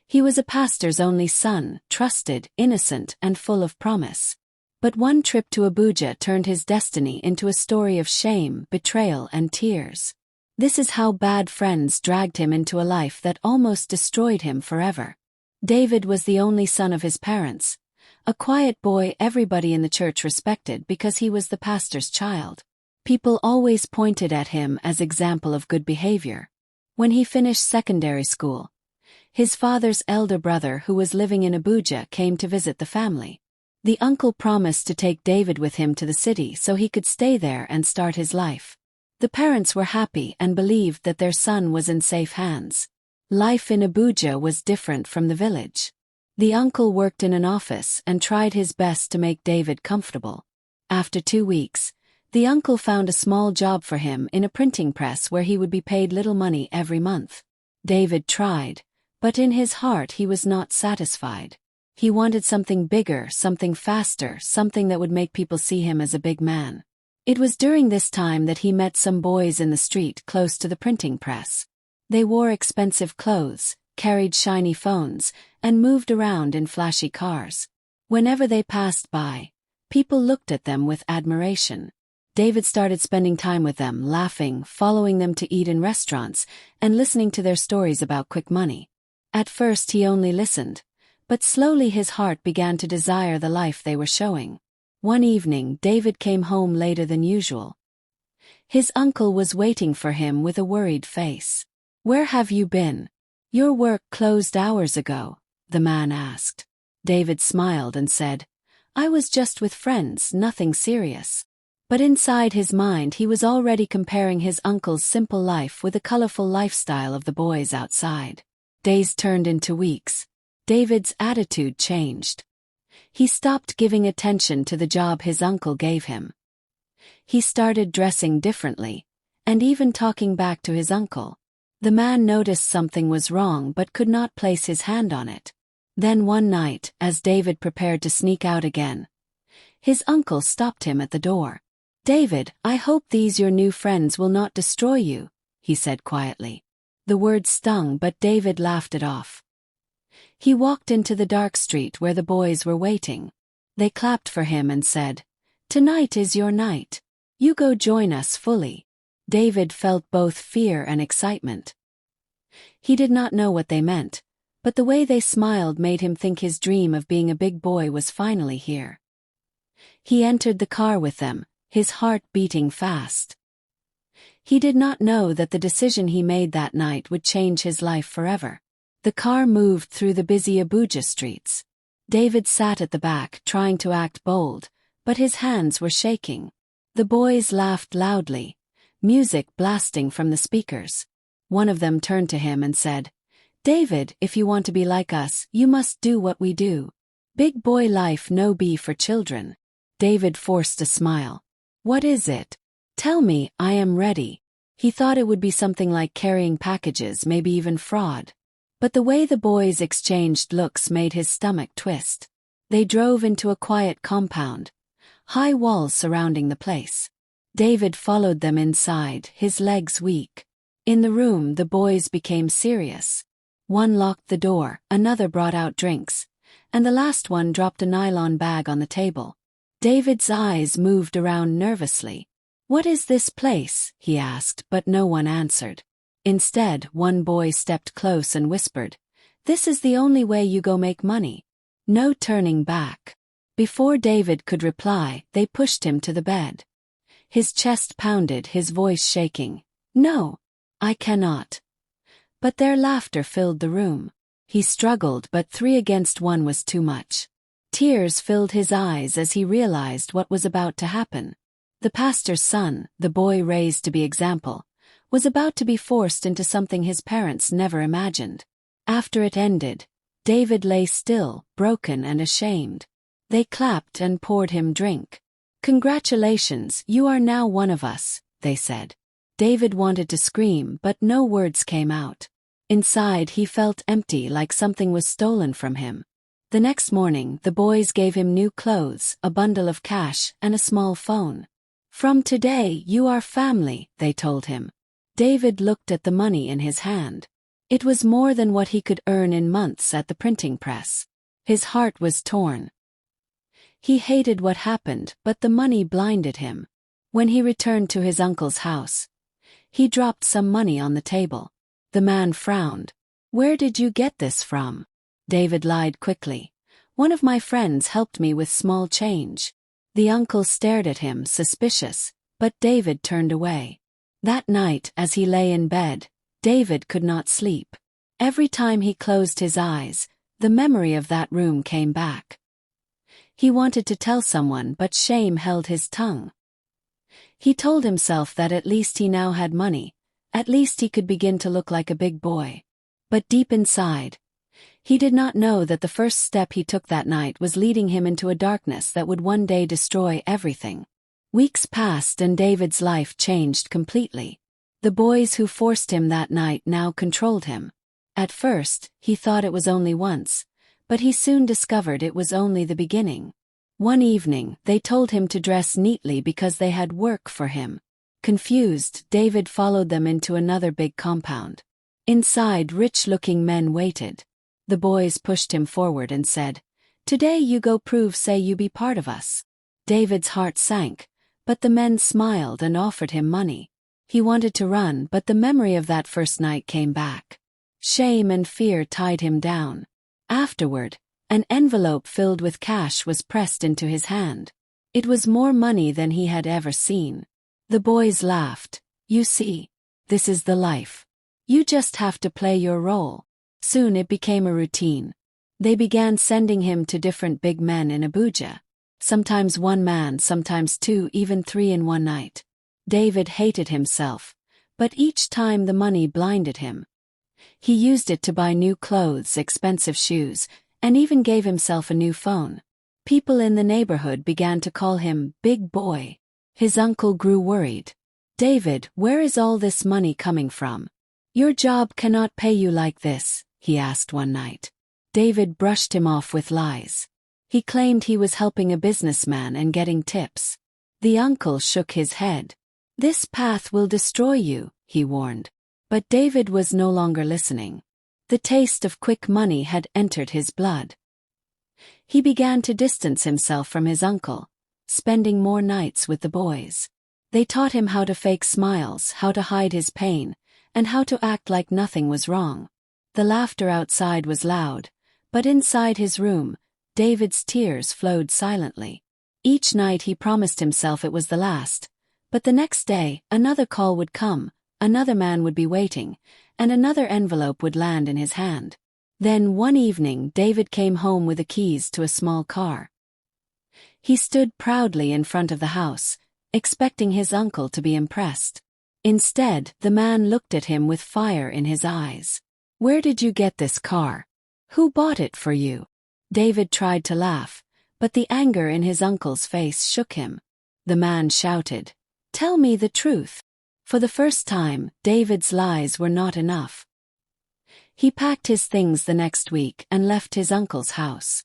He was a pastor's only son, trusted, innocent, and full of promise. But one trip to Abuja turned his destiny into a story of shame, betrayal, and tears. This is how bad friends dragged him into a life that almost destroyed him forever. David was the only son of his parents, a quiet boy everybody in the church respected because he was the pastor's child. People always pointed at him as example of good behavior. When he finished secondary school, his father's elder brother who was living in Abuja came to visit the family. The uncle promised to take David with him to the city so he could stay there and start his life. The parents were happy and believed that their son was in safe hands. Life in Abuja was different from the village. The uncle worked in an office and tried his best to make David comfortable. After 2 weeks, the uncle found a small job for him in a printing press where he would be paid little money every month. David tried, but in his heart he was not satisfied. He wanted something bigger, something faster, something that would make people see him as a big man. It was during this time that he met some boys in the street close to the printing press. They wore expensive clothes, carried shiny phones, and moved around in flashy cars. Whenever they passed by, people looked at them with admiration. David started spending time with them, laughing, following them to eat in restaurants, and listening to their stories about quick money. At first he only listened, but slowly his heart began to desire the life they were showing. One evening David came home later than usual. His uncle was waiting for him with a worried face. "Where have you been? Your work closed hours ago," the man asked. David smiled and said, "I was just with friends, nothing serious." But inside his mind he was already comparing his uncle's simple life with the colorful lifestyle of the boys outside. Days turned into weeks. David's attitude changed. He stopped giving attention to the job his uncle gave him. He started dressing differently, and even talking back to his uncle. The man noticed something was wrong but could not place his hand on it. Then one night, as David prepared to sneak out again, his uncle stopped him at the door. "David, I hope these your new friends will not destroy you," he said quietly. The word stung, but David laughed it off. He walked into the dark street where the boys were waiting. They clapped for him and said, "Tonight is your night. You go join us fully." David felt both fear and excitement. He did not know what they meant, but the way they smiled made him think his dream of being a big boy was finally here. He entered the car with them, his heart beating fast. He did not know that the decision he made that night would change his life forever. The car moved through the busy Abuja streets. David sat at the back trying to act bold, but his hands were shaking. The boys laughed loudly, music blasting from the speakers. One of them turned to him and said, "David, if you want to be like us, you must do what we do. Big boy life no be for children." David forced a smile. "What is it? Tell me, I am ready." He thought it would be something like carrying packages, maybe even fraud. But the way the boys exchanged looks made his stomach twist. They drove into a quiet compound, high walls surrounding the place. David followed them inside, his legs weak. In the room the boys became serious. One locked the door, another brought out drinks, and the last one dropped a nylon bag on the table. David's eyes moved around nervously. "What is this place?" he asked, but no one answered. Instead, one boy stepped close and whispered, "This is the only way you go make money. No turning back." Before David could reply, they pushed him to the bed. His chest pounded, his voice shaking. "No, I cannot." But their laughter filled the room. He struggled, but 3 against 1 was too much. Tears filled his eyes as he realized what was about to happen. The pastor's son, the boy raised to be example, was about to be forced into something his parents never imagined. After it ended, David lay still, broken and ashamed. They clapped and poured him drink. "Congratulations, you are now one of us," they said. David wanted to scream, but no words came out. Inside he felt empty, like something was stolen from him. The next morning the boys gave him new clothes, a bundle of cash, and a small phone. "From today you are family," they told him. David looked at the money in his hand. It was more than what he could earn in months at the printing press. His heart was torn. He hated what happened, but the money blinded him. When he returned to his uncle's house, he dropped some money on the table. The man frowned. "Where did you get this from?" David lied quickly. "One of my friends helped me with small change." The uncle stared at him, suspicious, but David turned away. That night, as he lay in bed, David could not sleep. Every time he closed his eyes, the memory of that room came back. He wanted to tell someone, but shame held his tongue. He told himself that at least he now had money, at least he could begin to look like a big boy. But deep inside, he did not know that the first step he took that night was leading him into a darkness that would one day destroy everything. Weeks passed and David's life changed completely. The boys who forced him that night now controlled him. At first, he thought it was only once, but he soon discovered it was only the beginning. One evening, they told him to dress neatly because they had work for him. Confused, David followed them into another big compound. Inside, rich-looking men waited. The boys pushed him forward and said, "Today you go prove say you be part of us." David's heart sank, but the men smiled and offered him money. He wanted to run, but the memory of that first night came back. Shame and fear tied him down. Afterward, an envelope filled with cash was pressed into his hand. It was more money than he had ever seen. The boys laughed. "You see, this is the life. You just have to play your role." Soon it became a routine. They began sending him to different big men in Abuja. Sometimes one man, sometimes two, even three in one night. David hated himself, but each time the money blinded him. He used it to buy new clothes, expensive shoes, and even gave himself a new phone. People in the neighborhood began to call him Big Boy. His uncle grew worried. "David, where is all this money coming from? Your job cannot pay you like this," he asked one night. David brushed him off with lies. He claimed he was helping a businessman and getting tips. The uncle shook his head. "This path will destroy you," he warned. But David was no longer listening. The taste of quick money had entered his blood. He began to distance himself from his uncle, spending more nights with the boys. They taught him how to fake smiles, how to hide his pain, and how to act like nothing was wrong. The laughter outside was loud, but inside his room, David's tears flowed silently. Each night he promised himself it was the last, but the next day, another call would come, another man would be waiting, and another envelope would land in his hand. Then one evening David came home with the keys to a small car. He stood proudly in front of the house, expecting his uncle to be impressed. Instead, the man looked at him with fire in his eyes. "Where did you get this car? Who bought it for you?" David tried to laugh, but the anger in his uncle's face shook him. The man shouted, "Tell me the truth." For the first time, David's lies were not enough. He packed his things the next week and left his uncle's house.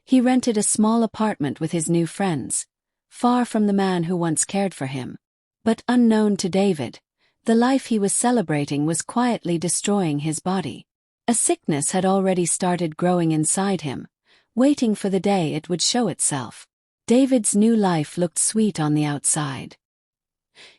He rented a small apartment with his new friends, far from the man who once cared for him. But unknown to David, the life he was celebrating was quietly destroying his body. A sickness had already started growing inside him, waiting for the day it would show itself. David's new life looked sweet on the outside.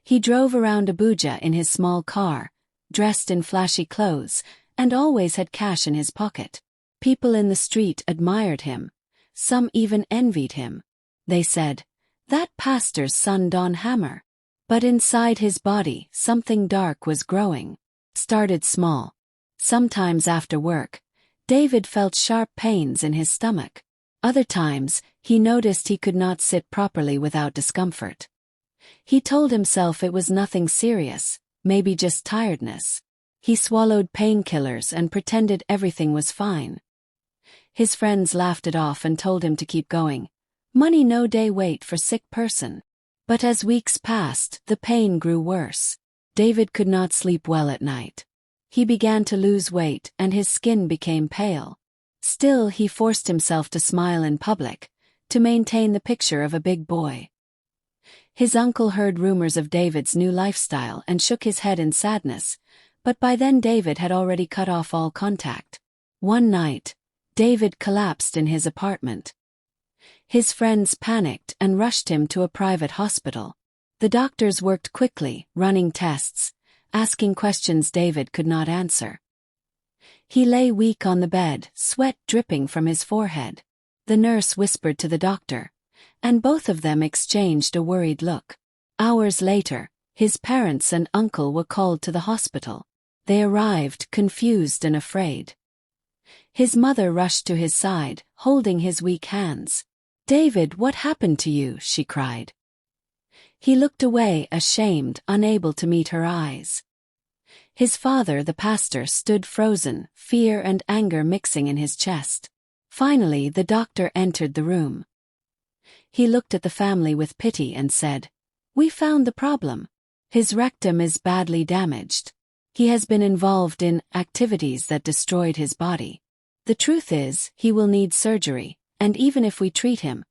He drove around Abuja in his small car, dressed in flashy clothes, and always had cash in his pocket. People in the street admired him. Some even envied him. They said, "That pastor's son Don Hammer." But inside his body, something dark was growing. Started small. Sometimes after work, David felt sharp pains in his stomach. Other times, he noticed he could not sit properly without discomfort. He told himself it was nothing serious, maybe just tiredness. He swallowed painkillers and pretended everything was fine. His friends laughed it off and told him to keep going. Money no day wait for sick person. But as weeks passed, the pain grew worse. David could not sleep well at night. He began to lose weight and his skin became pale. Still, he forced himself to smile in public, to maintain the picture of a big boy. His uncle heard rumors of David's new lifestyle and shook his head in sadness, But by then David had already cut off all contact. One night, David collapsed in his apartment. His friends panicked and rushed him to a private hospital. The doctors worked quickly, running tests, asking questions David could not answer. He lay weak on the bed, sweat dripping from his forehead. The nurse whispered to the doctor, and both of them exchanged a worried look. Hours later, his parents and uncle were called to the hospital. They arrived, confused and afraid. His mother rushed to his side, holding his weak hands. "David, what happened to you?" she cried. He looked away, ashamed, unable to meet her eyes. His father, the pastor, stood frozen, fear and anger mixing in his chest. Finally, the doctor entered the room. He looked at the family with pity and said, "We found the problem. His rectum is badly damaged. He has been involved in activities that destroyed his body. The truth is, he will need surgery, and even if we treat him,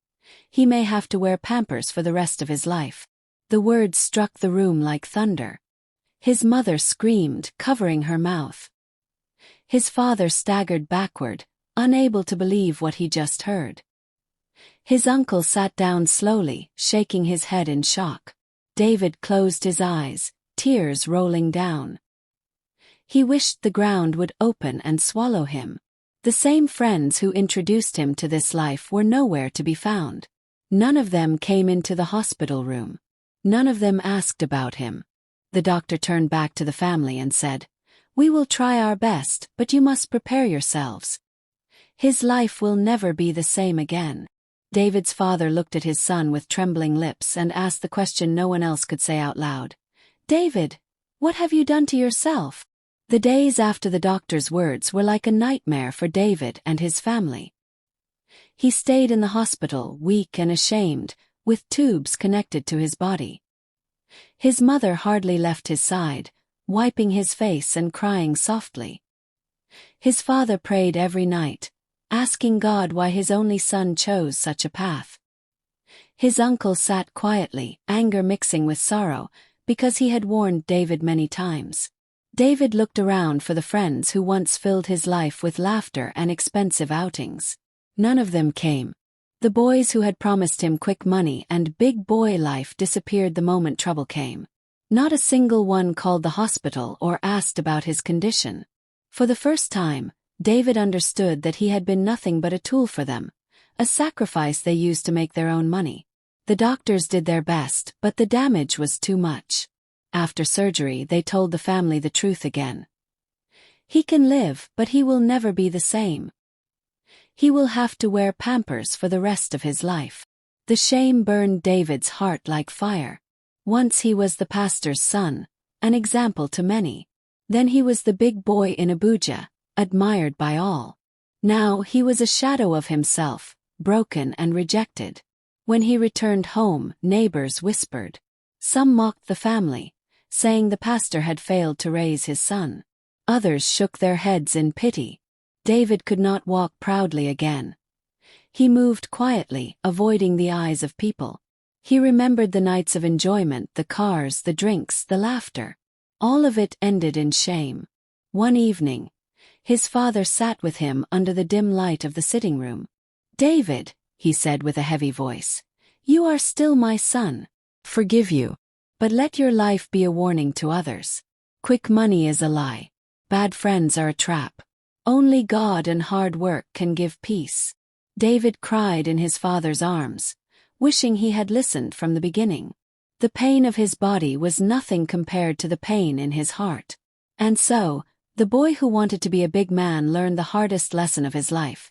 he may have to wear Pampers for the rest of his life." The words struck the room like thunder. His mother screamed, covering her mouth. His father staggered backward, unable to believe what he just heard. His uncle sat down slowly, shaking his head in shock. David closed his eyes, tears rolling down. He wished the ground would open and swallow him. The same friends who introduced him to this life were nowhere to be found. None of them came into the hospital room. None of them asked about him. The doctor turned back to the family and said, "We will try our best, but you must prepare yourselves. His life will never be the same again." David's father looked at his son with trembling lips and asked the question no one else could say out loud. "David, what have you done to yourself?" The days after the doctor's words were like a nightmare for David and his family. He stayed in the hospital, weak and ashamed, with tubes connected to his body. His mother hardly left his side, wiping his face and crying softly. His father prayed every night, asking God why his only son chose such a path. His uncle sat quietly, anger mixing with sorrow, because he had warned David many times. David looked around for the friends who once filled his life with laughter and expensive outings. None of them came. The boys who had promised him quick money and big boy life disappeared the moment trouble came. Not a single one called the hospital or asked about his condition. For the first time, David understood that he had been nothing but a tool for them, a sacrifice they used to make their own money. The doctors did their best, but the damage was too much. After surgery, they told the family the truth again. "He can live, but he will never be the same. He will have to wear Pampers for the rest of his life." The shame burned David's heart like fire. Once he was the pastor's son, an example to many. Then he was the big boy in Abuja, admired by all. Now he was a shadow of himself, broken and rejected. When he returned home, neighbors whispered. Some mocked the family, saying the pastor had failed to raise his son. Others shook their heads in pity. David could not walk proudly again. He moved quietly, avoiding the eyes of people. He remembered the nights of enjoyment, the cars, the drinks, the laughter. All of it ended in shame. One evening, his father sat with him under the dim light of the sitting room. "David," he said with a heavy voice, "you are still my son. Forgive you. But let your life be a warning to others. Quick money is a lie. Bad friends are a trap. Only God and hard work can give peace." David cried in his father's arms, wishing he had listened from the beginning. The pain of his body was nothing compared to the pain in his heart. And so, the boy who wanted to be a big man learned the hardest lesson of his life.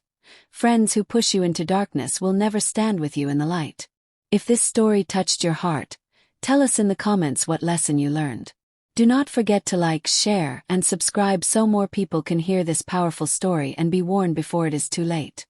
Friends who push you into darkness will never stand with you in the light. If this story touched your heart, tell us in the comments what lesson you learned. Do not forget to like, share, and subscribe so more people can hear this powerful story and be warned before it is too late.